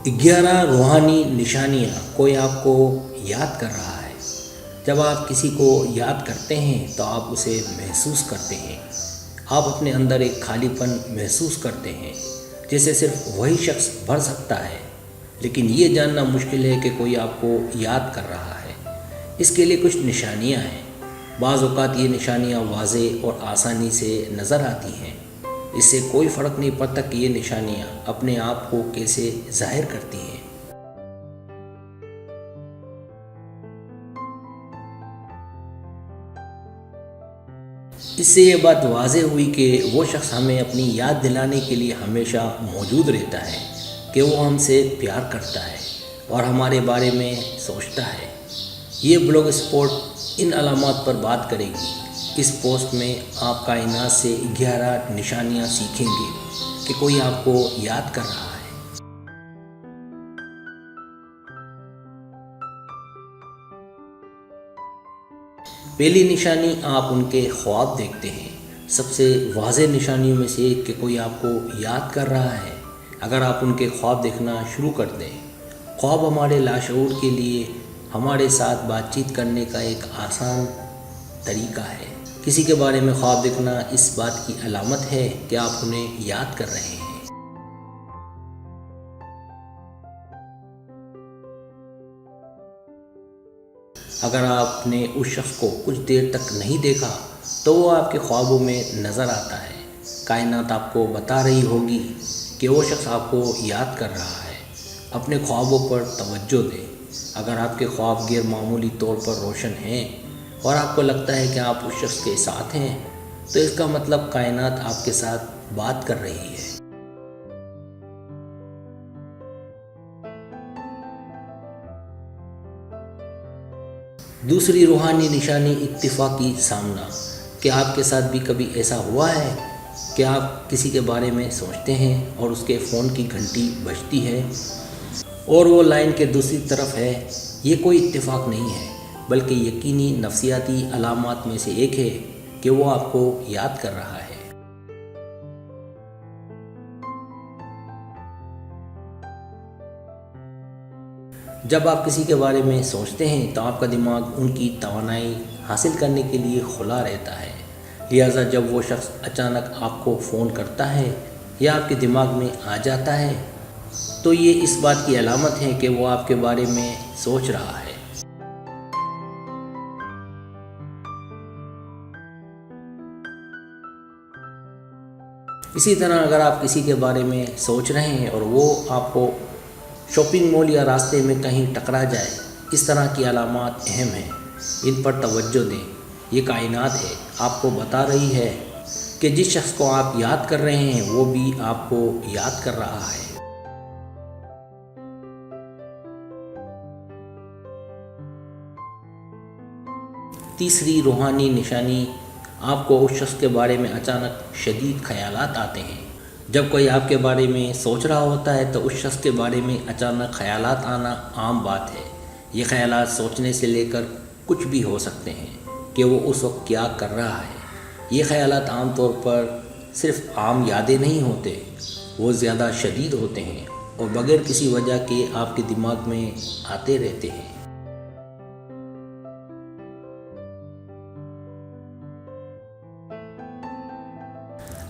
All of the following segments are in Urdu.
11 روحانی نشانیاں کوئی آپ کو یاد کر رہا ہے۔ جب آپ کسی کو یاد کرتے ہیں تو آپ اسے محسوس کرتے ہیں۔ آپ اپنے اندر ایک خالی پن محسوس کرتے ہیں جسے صرف وہی شخص بھر سکتا ہے، لیکن یہ جاننا مشکل ہے کہ کوئی آپ کو یاد کر رہا ہے۔ اس کے لیے کچھ نشانیاں ہیں۔ بعض اوقات یہ نشانیاں واضح اور آسانی سے نظر آتی ہیں۔ اس سے کوئی فرق نہیں پڑتا کہ یہ نشانیاں اپنے آپ کو کیسے ظاہر کرتی ہیں۔ اس سے یہ بات واضح ہوئی کہ وہ شخص ہمیں اپنی یاد دلانے کے لیے ہمیشہ موجود رہتا ہے کہ وہ ہم سے پیار کرتا ہے اور ہمارے بارے میں سوچتا ہے۔ یہ بلاگ سپوٹ ان علامات پر بات کرے گی۔ اس پوسٹ میں آپ کائنات سے 11 نشانیاں سیکھیں گے کہ کوئی آپ کو یاد کر رہا ہے۔ پہلی نشانی، آپ ان کے خواب دیکھتے ہیں۔ سب سے واضح نشانیوں میں سے ایک کہ کوئی آپ کو یاد کر رہا ہے اگر آپ ان کے خواب دیکھنا شروع کر دیں۔ خواب ہمارے لاشعور کے لیے ہمارے ساتھ بات چیت کرنے کا ایک آسان طریقہ ہے۔ کسی کے بارے میں خواب دیکھنا اس بات کی علامت ہے کہ آپ انہیں یاد کر رہے ہیں۔ اگر آپ نے اس شخص کو کچھ دیر تک نہیں دیکھا تو وہ آپ کے خوابوں میں نظر آتا ہے۔ کائنات آپ کو بتا رہی ہوگی کہ وہ شخص آپ کو یاد کر رہا ہے۔ اپنے خوابوں پر توجہ دیں۔ اگر آپ کے خواب غیر معمولی طور پر روشن ہیں اور آپ کو لگتا ہے کہ آپ اس شخص کے ساتھ ہیں تو اس کا مطلب کائنات آپ کے ساتھ بات کر رہی ہے۔ دوسری روحانی نشانی، اتفاقی سامنا۔ کیا آپ کے ساتھ بھی کبھی ایسا ہوا ہے کہ آپ کسی کے بارے میں سوچتے ہیں اور اس کے فون کی گھنٹی بجتی ہے اور وہ لائن کے دوسری طرف ہے؟ یہ کوئی اتفاق نہیں ہے بلکہ یقینی نفسیاتی علامات میں سے ایک ہے کہ وہ آپ کو یاد کر رہا ہے۔ جب آپ کسی کے بارے میں سوچتے ہیں تو آپ کا دماغ ان کی توانائی حاصل کرنے کے لیے کھلا رہتا ہے، لہٰذا جب وہ شخص اچانک آپ کو فون کرتا ہے یا آپ کے دماغ میں آ جاتا ہے تو یہ اس بات کی علامت ہے کہ وہ آپ کے بارے میں سوچ رہا ہے۔ اسی طرح اگر آپ کسی کے بارے میں سوچ رہے ہیں اور وہ آپ کو شاپنگ مال یا راستے میں کہیں ٹکرا جائے، اس طرح کی علامات اہم ہیں۔ ان پر توجہ دیں۔ یہ کائنات ہے، آپ کو بتا رہی ہے کہ جس شخص کو آپ یاد کر رہے ہیں وہ بھی آپ کو یاد کر رہا ہے۔ تیسری روحانی نشانی، آپ کو اس شخص کے بارے میں اچانک شدید خیالات آتے ہیں۔ جب کوئی آپ کے بارے میں سوچ رہا ہوتا ہے تو اس شخص کے بارے میں اچانک خیالات آنا عام بات ہے۔ یہ خیالات سوچنے سے لے کر کچھ بھی ہو سکتے ہیں کہ وہ اس وقت کیا کر رہا ہے۔ یہ خیالات عام طور پر صرف عام یادیں نہیں ہوتے، وہ زیادہ شدید ہوتے ہیں اور بغیر کسی وجہ کے آپ کے دماغ میں آتے رہتے ہیں۔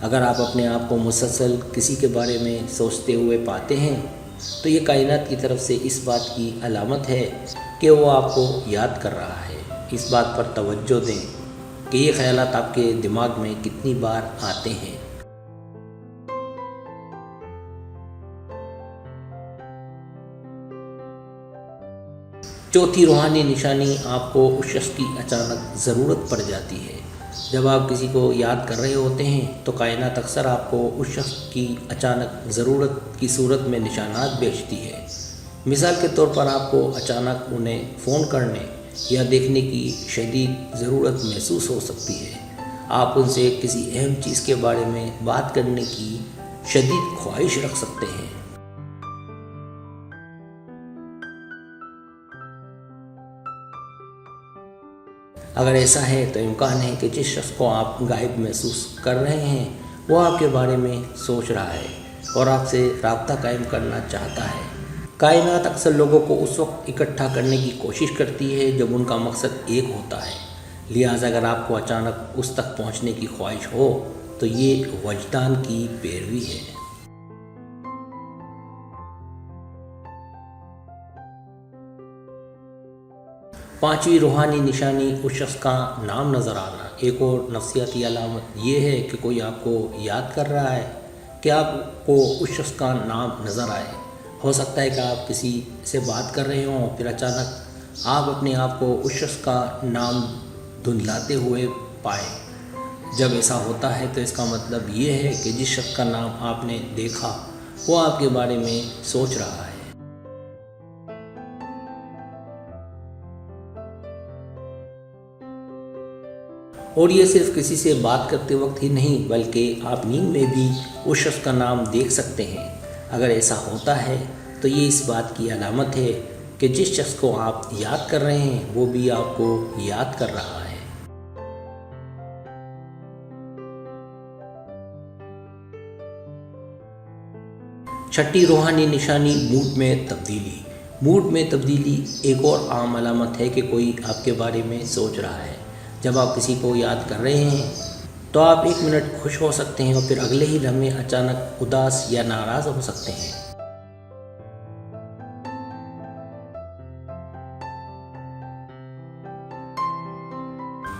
اگر آپ اپنے آپ کو مسلسل کسی کے بارے میں سوچتے ہوئے پاتے ہیں تو یہ کائنات کی طرف سے اس بات کی علامت ہے کہ وہ آپ کو یاد کر رہا ہے۔ اس بات پر توجہ دیں کہ یہ خیالات آپ کے دماغ میں کتنی بار آتے ہیں۔ چوتھی روحانی نشانی، آپ کو اس شخص کی اچانک ضرورت پڑ جاتی ہے۔ جب آپ کسی کو یاد کر رہے ہوتے ہیں تو کائنات اکثر آپ کو اس شخص کی اچانک ضرورت کی صورت میں نشانات بھیجتی ہے۔ مثال کے طور پر آپ کو اچانک انہیں فون کرنے یا دیکھنے کی شدید ضرورت محسوس ہو سکتی ہے۔ آپ ان سے کسی اہم چیز کے بارے میں بات کرنے کی شدید خواہش رکھ سکتے ہیں۔ اگر ایسا ہے تو امکان ہے کہ جس شخص کو آپ غائب محسوس کر رہے ہیں وہ آپ کے بارے میں سوچ رہا ہے اور آپ سے رابطہ قائم کرنا چاہتا ہے۔ کائنات اکثر لوگوں کو اس وقت اکٹھا کرنے کی کوشش کرتی ہے جب ان کا مقصد ایک ہوتا ہے، لہٰذا اگر آپ کو اچانک اس تک پہنچنے کی خواہش ہو تو یہ وجدان کی پیروی ہے۔ پانچویں روحانی نشانی اس شخص کا نام نظر آنا۔ ایک اور نفسیاتی علامت یہ ہے کہ کوئی آپ کو یاد کر رہا ہے، کہ آپ کو اس شخص کا نام نظر آئے۔ ہو سکتا ہے کہ آپ کسی سے بات کر رہے ہوں، پھر اچانک آپ اپنے آپ کو اس شخص کا نام دھندلاتے ہوئے پائیں۔ جب ایسا ہوتا ہے تو اس کا مطلب یہ ہے کہ جس شخص کا نام آپ نے دیکھا وہ آپ کے بارے میں سوچ رہا ہے۔ اور یہ صرف کسی سے بات کرتے وقت ہی نہیں، بلکہ آپ نیند میں بھی اس شخص کا نام دیکھ سکتے ہیں۔ اگر ایسا ہوتا ہے تو یہ اس بات کی علامت ہے کہ جس شخص کو آپ یاد کر رہے ہیں وہ بھی آپ کو یاد کر رہا ہے۔ چھٹی روحانی نشانی موڈ میں تبدیلی۔ موڈ میں تبدیلی ایک اور عام علامت ہے کہ کوئی آپ کے بارے میں سوچ رہا ہے۔ جب آپ کسی کو یاد کر رہے ہیں تو آپ ایک منٹ خوش ہو سکتے ہیں اور پھر اگلے ہی لمحے اچانک اداس یا ناراض ہو سکتے ہیں۔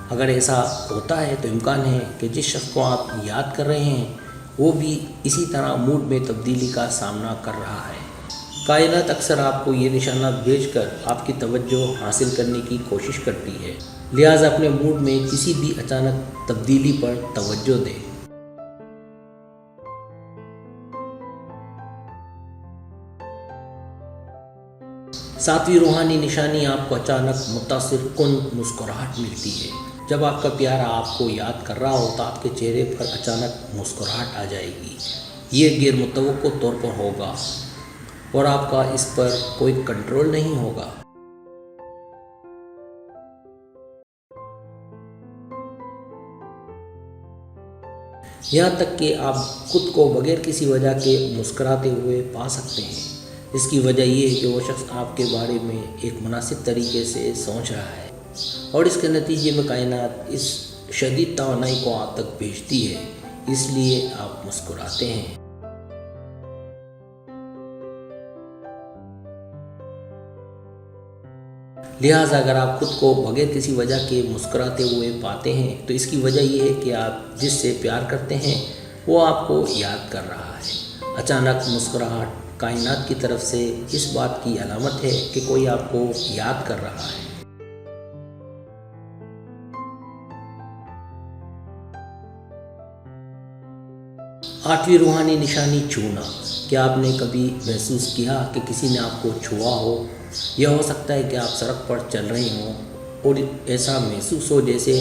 اگر ایسا ہوتا ہے تو امکان ہے کہ جس شخص کو آپ یاد کر رہے ہیں وہ بھی اسی طرح موڈ میں تبدیلی کا سامنا کر رہا ہے۔ کائنات اکثر آپ کو یہ نشانات بھیج کر آپ کی توجہ حاصل کرنے کی کوشش کرتی ہے، لہٰذا اپنے موڈ میں کسی بھی اچانک تبدیلی پر توجہ دیں۔ ساتویں روحانی نشانی آپ کو اچانک متاثر کن مسکراہٹ ملتی ہے۔ جب آپ کا پیارا آپ کو یاد کر رہا ہو تو آپ کے چہرے پر اچانک مسکراہٹ آ جائے گی۔ یہ غیر متوقع طور پر ہوگا اور آپ کا اس پر کوئی کنٹرول نہیں ہوگا۔ یہاں تک کہ آپ خود کو بغیر کسی وجہ کے مسکراتے ہوئے پا سکتے ہیں۔ اس کی وجہ یہ ہے کہ وہ شخص آپ کے بارے میں ایک مناسب طریقے سے سوچ رہا ہے اور اس کے نتیجے میں کائنات اس شدید توانائی کو آپ تک بھیجتی ہے، اس لیے آپ مسکراتے ہیں۔ لہٰذا اگر آپ خود کو بغیر کسی وجہ کے مسکراتے ہوئے پاتے ہیں تو اس کی وجہ یہ ہے کہ آپ جس سے پیار کرتے ہیں وہ آپ کو یاد کر رہا ہے۔ اچانک مسکراہٹ کائنات کی طرف سے اس بات کی علامت ہے کہ کوئی آپ کو یاد کر رہا ہے۔ آٹھویں روحانی نشانی چھونا۔ کیا آپ نے کبھی محسوس کیا کہ کسی نے آپ کو چھوا ہو؟ یہ ہو سکتا ہے کہ آپ سڑک پر چل رہے ہوں اور ایسا محسوس ہو جیسے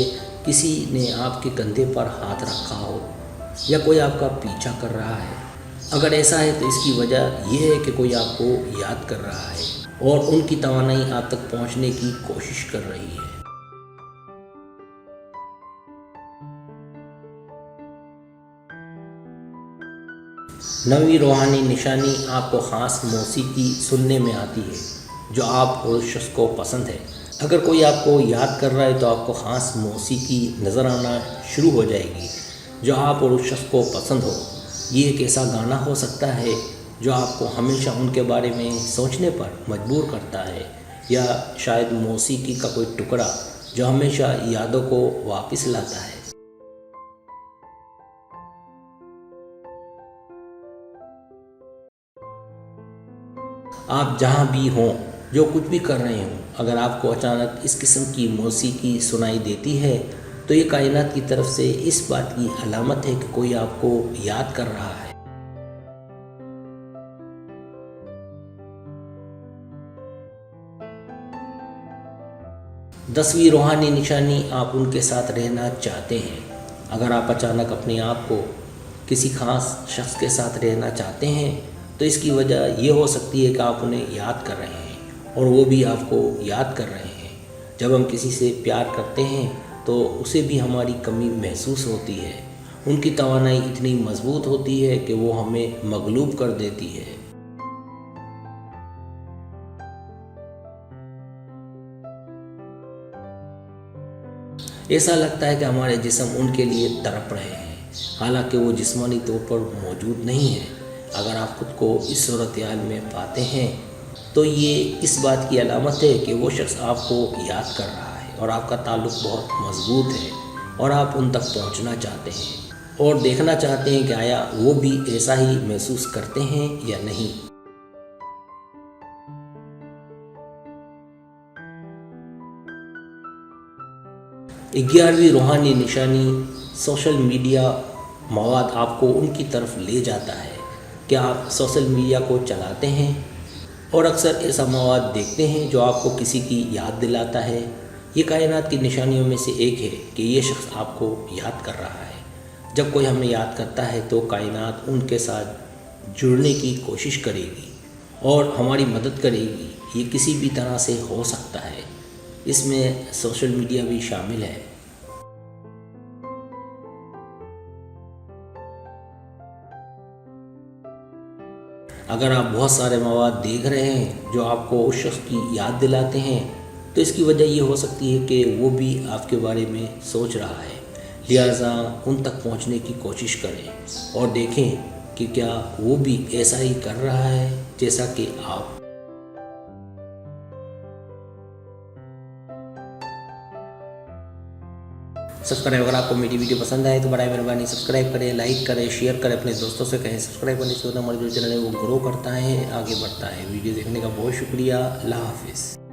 کسی نے آپ کے کندھے پر ہاتھ رکھا ہو یا کوئی آپ کا پیچھا کر رہا ہے۔ اگر ایسا ہے تو اس کی وجہ یہ ہے کہ کوئی آپ کو یاد کر رہا ہے اور ان کی توانائی آپ تک پہنچنے کی کوشش کر رہی ہے۔ نویں روحانی نشانی آپ کو خاص موسیقی سننے میں آتی ہے جو آپ اور اس شخص کو پسند ہے۔ اگر کوئی آپ کو یاد کر رہا ہے تو آپ کو خاص موسیقی نظر آنا شروع ہو جائے گی جو آپ اور اس شخص کو پسند ہو۔ یہ ایک ایسا گانا ہو سکتا ہے جو آپ کو ہمیشہ ان کے بارے میں سوچنے پر مجبور کرتا ہے، یا شاید موسیقی کا کوئی ٹکڑا جو ہمیشہ یادوں کو واپس لاتا ہے۔ آپ جہاں بھی ہوں، جو کچھ بھی کر رہے ہوں، اگر آپ کو اچانک اس قسم کی موسیقی سنائی دیتی ہے تو یہ کائنات کی طرف سے اس بات کی علامت ہے کہ کوئی آپ کو یاد کر رہا ہے۔ 10ویں روحانی نشانی آپ ان کے ساتھ رہنا چاہتے ہیں۔ اگر آپ اچانک اپنے آپ کو کسی خاص شخص کے ساتھ رہنا چاہتے ہیں تو اس کی وجہ یہ ہو سکتی ہے کہ آپ انہیں یاد کر رہے ہیں اور وہ بھی آپ کو یاد کر رہے ہیں۔ جب ہم کسی سے پیار کرتے ہیں تو اسے بھی ہماری کمی محسوس ہوتی ہے۔ ان کی توانائی اتنی مضبوط ہوتی ہے کہ وہ ہمیں مغلوب کر دیتی ہے۔ ایسا لگتا ہے کہ ہمارے جسم ان کے لیے تڑپ رہے ہیں، حالانکہ وہ جسمانی طور پر موجود نہیں ہیں۔ اگر آپ خود کو اس صورتحال میں پاتے ہیں تو یہ اس بات کی علامت ہے کہ وہ شخص آپ کو یاد کر رہا ہے اور آپ کا تعلق بہت مضبوط ہے اور آپ ان تک پہنچنا چاہتے ہیں اور دیکھنا چاہتے ہیں کہ آیا وہ بھی ایسا ہی محسوس کرتے ہیں یا نہیں۔ 11ویں روحانی نشانی، سوشل میڈیا مواد آپ کو ان کی طرف لے جاتا ہے۔ کیا آپ سوشل میڈیا کو چلاتے ہیں اور اکثر ایسا مواد دیکھتے ہیں جو آپ کو کسی کی یاد دلاتا ہے؟ یہ کائنات کی نشانیوں میں سے ایک ہے کہ یہ شخص آپ کو یاد کر رہا ہے۔ جب کوئی ہمیں یاد کرتا ہے تو کائنات ان کے ساتھ جڑنے کی کوشش کرے گی اور ہماری مدد کرے گی۔ یہ کسی بھی طرح سے ہو سکتا ہے، اس میں سوشل میڈیا بھی شامل ہے۔ اگر آپ بہت سارے مواد دیکھ رہے ہیں جو آپ کو اس شخص کی یاد دلاتے ہیں تو اس کی وجہ یہ ہو سکتی ہے کہ وہ بھی آپ کے بارے میں سوچ رہا ہے، لہٰذا ان تک پہنچنے کی کوشش کریں اور دیکھیں کہ کیا وہ بھی ایسا ہی کر رہا ہے جیسا کہ آپ۔ سبسکرائب، اگر آپ کو میری ویڈیو پسند آئے تو برائے مہربانی سبسکرائب کریں، لائک کریں، شیئر کریں، اپنے دوستوں سے کہیں۔ سبسکرائب کرنے سے ہمارا جو چینل ہے وہ گرو کرتا ہے، آگے بڑھتا ہے۔ ویڈیو دیکھنے کا بہت شکریہ، اللہ حافظ۔